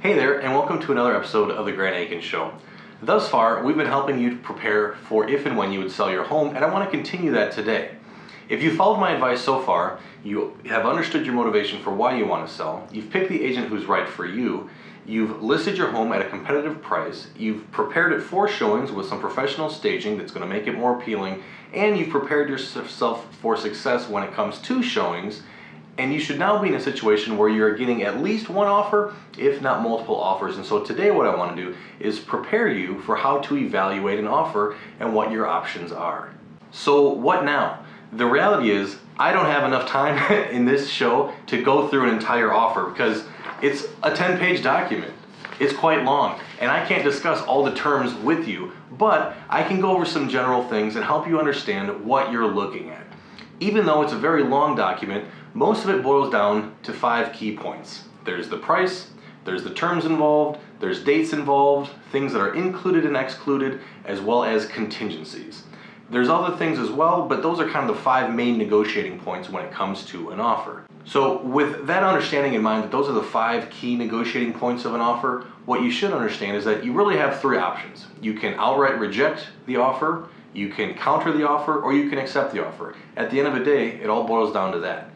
Hey there, and welcome to another episode of the Akin Show. Thus far, we've been helping you prepare for if and when you would sell your home, and I want to continue that today. If you followed my advice so far, you have understood your motivation for why you want to sell, you've picked the agent who's right for you, you've listed your home at a competitive price, you've prepared it for showings with some professional staging that's going to make it more appealing, and you've prepared yourself for success when it comes to showings, and you should now be in a situation where you're getting at least one offer, if not multiple offers. And so today what I want to do is prepare you for how to evaluate an offer and what your options are. So what now? The reality is I don't have enough time in this show to go through an entire offer because it's a 10-page document. It's quite long, and I can't discuss all the terms with you, but I can go over some general things and help you understand what you're looking at. Even though it's a very long document, most of it boils down to 5 key points. There's the price, there's the terms involved, there's dates involved, things that are included and excluded, as well as contingencies. There's other things as well, but those are kind of the 5 main negotiating points when it comes to an offer. So with that understanding in mind that those are the 5 key negotiating points of an offer, what you should understand is that you really have 3 options. You can outright reject the offer, you can counter the offer, or you can accept the offer. At the end of the day, it all boils down to that.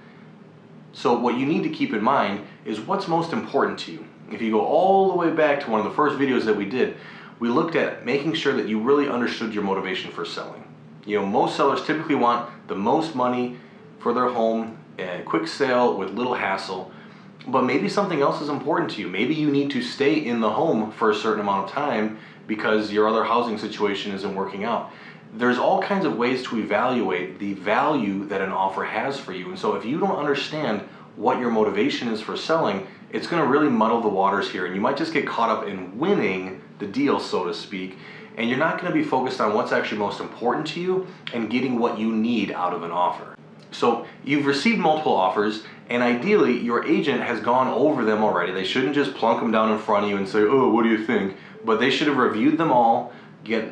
So what you need to keep in mind is what's most important to you. If you go all the way back to one of the first videos that we did, we looked at making sure that you really understood your motivation for selling. You know, most sellers typically want the most money for their home, a quick sale with little hassle, but maybe something else is important to you. Maybe you need to stay in the home for a certain amount of time because your other housing situation isn't working out. There's all kinds of ways to evaluate the value that an offer has for you. And so if you don't understand what your motivation is for selling, it's going to really muddle the waters here. And you might just get caught up in winning the deal, so to speak. And you're not going to be focused on what's actually most important to you and getting what you need out of an offer. So you've received multiple offers, and ideally your agent has gone over them already. They shouldn't just plunk them down in front of you and say, oh, what do you think? But they should have reviewed them all,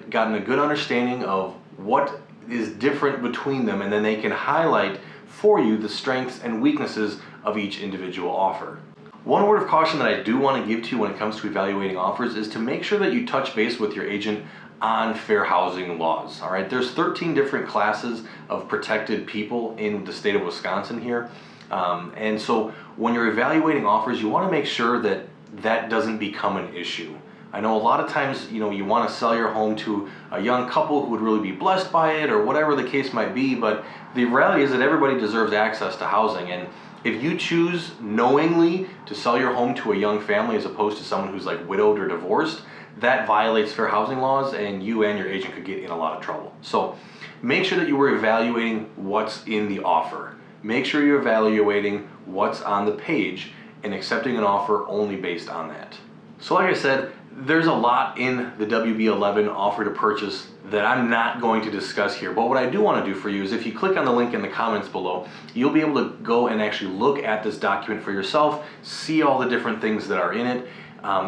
gotten a good understanding of what is different between them, and then they can highlight for you the strengths and weaknesses of each individual offer. One word of caution that I do want to give to you when it comes to evaluating offers is to make sure that you touch base with your agent on fair housing laws. All right, there's 13 different classes of protected people in the state of Wisconsin here. And so when you're evaluating offers, you want to make sure that that doesn't become an issue. I know a lot of times, you want to sell your home to a young couple who would really be blessed by it or whatever the case might be, but the reality is that everybody deserves access to housing. And if you choose knowingly to sell your home to a young family as opposed to someone who's like widowed or divorced, that violates fair housing laws, and you and your agent could get in a lot of trouble. So make sure that you were evaluating what's in the offer. Make sure you're evaluating what's on the page and accepting an offer only based on that. So like I said, there's a lot in the WB11 offer to purchase that I'm not going to discuss here, but what I do want to do for you is if you click on the link in the comments below, you'll be able to go and actually look at this document for yourself, see all the different things that are in it.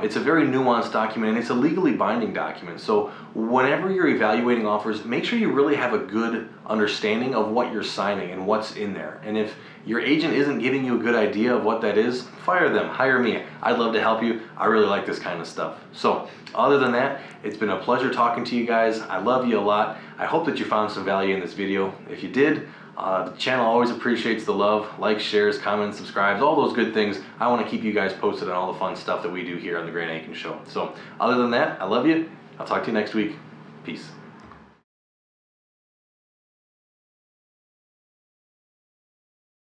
It's a very nuanced document, and it's a legally binding document. So whenever you're evaluating offers, make sure you really have a good understanding of what you're signing and what's in there. And if your agent isn't giving you a good idea of what that is, fire them, hire me. I'd love to help you. I really like this kind of stuff. So other than that, it's been a pleasure talking to you guys. I love you a lot. I hope that you found some value in this video. If you did, the channel always appreciates the love. Likes, shares, comments, subscribes, all those good things. I want to keep you guys posted on all the fun stuff that we do here on the Akin Show. So other than that, I love you. I'll talk to you next week. Peace.